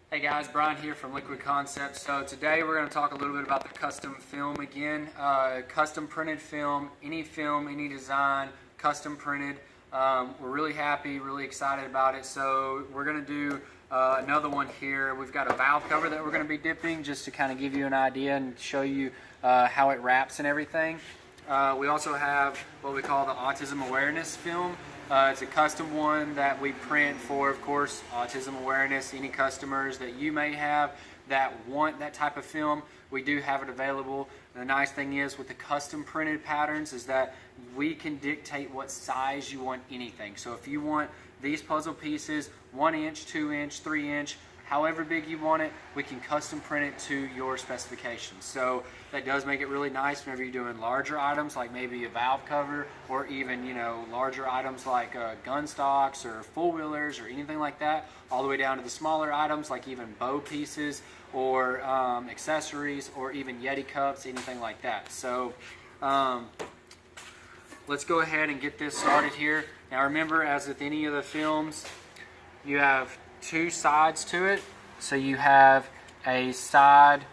Hey guys, Brian here from Liquid Concepts. So today we're going to talk a little bit about the custom film again. Custom printed film, any design, custom printed. We're really happy, really excited about it. So we're going to do another one here. We've got a valve cover that we're going to be dipping just to kind of give you an idea and show you how it wraps and everything. We also have what we call the autism awareness film. It's a custom one that we print for, of course, autism awareness. Any customers that you may have that want that type of film, we do have it available. And the nice thing is with the custom printed patterns is that we can dictate what size you want anything. So if you want these puzzle pieces 1 inch, 2 inch, 3 inch, however big you want it, we can custom print it to your specifications. So that does make it really nice whenever you're doing larger items like maybe a valve cover, or even larger items like gun stocks or four wheelers or anything like that, all the way down to the smaller items like even bow pieces or accessories or even Yeti cups, anything like that. So let's go ahead and get this started here. Now remember, as with any of the films, you have two sides to it. So you have a side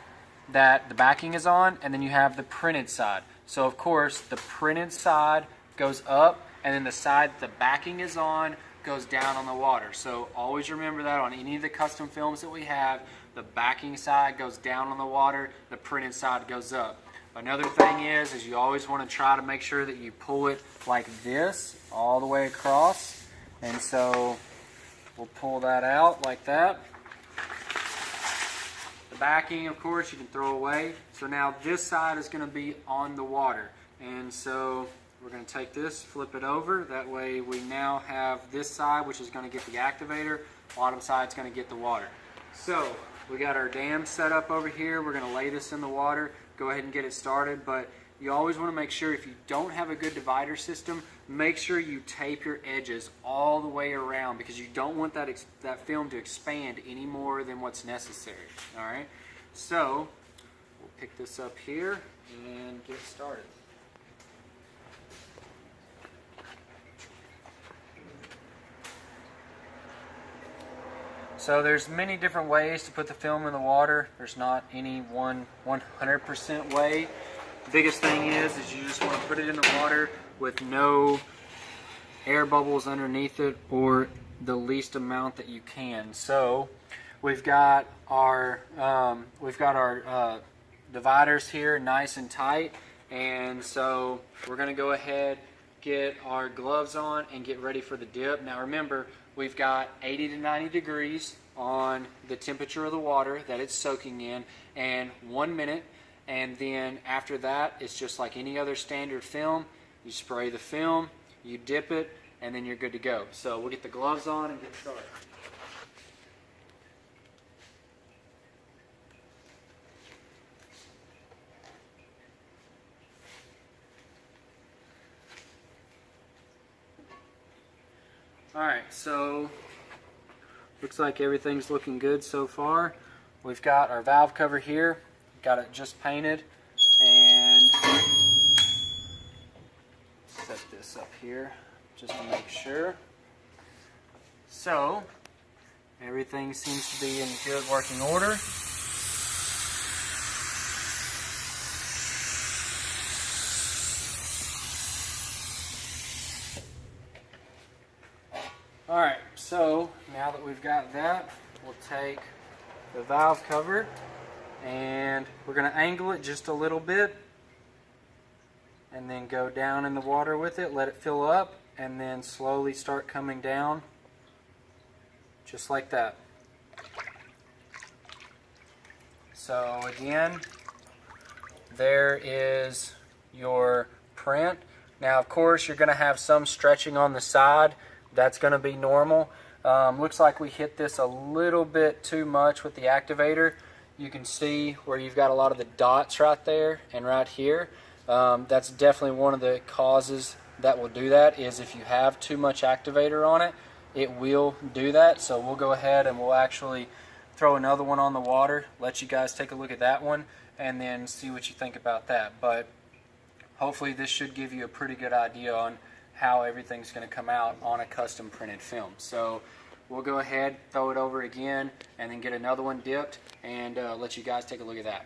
that the backing is on, and then you have the printed side. So of course the printed side goes up, and then the side the backing is on goes down on the water. So always remember that on any of the custom films that we have, the backing side goes down on the water, the printed side goes up. Another thing is you always want to try to make sure that you pull it like this all the way across. And so we'll pull that out like that. The backing, of course, you can throw away. So now this side is going to be on the water. And so we're going to take this, flip it over. That way we now have this side, which is going to get the activator. Bottom side is going to get the water. So we got our dam set up over here. We're going to lay this in the water. Go ahead and get it started. But you always want to make sure, if you don't have a good divider system, make sure you tape your edges all the way around, because you don't want that film to expand any more than what's necessary. All right, so we'll pick this up here and get started. So there's many different ways to put the film in the water. There's not any one 100% way. The biggest thing is you just want to put it in the water with no air bubbles underneath it, or the least amount that you can. So we've got our dividers here nice and tight, and so we're going to go ahead, get our gloves on, and get ready for the dip. Now remember, we've got 80 to 90 degrees on the temperature of the water that it's soaking in, and 1 minute. And then after that, it's just like any other standard film. You spray the film, you dip it, and then you're good to go. So we'll get the gloves on and get started. Alright, so looks like everything's looking good so far. We've got our valve cover here. Got it just painted, and set this up here just to make sure. So everything seems to be in good working order. Alright, so now that we've got that, we'll take the valve cover and we're going to angle it just a little bit, and then go down in the water with it, let it fill up, and then slowly start coming down just like that. So again, there is your print. Now of course you're going to have some stretching on the side. That's going to be normal. Looks like we hit this a little bit too much with the activator. You can see where you've got a lot of the dots right there and right here. That's definitely one of the causes that will do that, is if you have too much activator on it, it will do that. So we'll go ahead and we'll actually throw another one on the water, let you guys take a look at that one, and then see what you think about that. But hopefully this should give you a pretty good idea on how everything's going to come out on a custom printed film. So we'll go ahead, throw it over again, and then get another one dipped and let you guys take a look at that.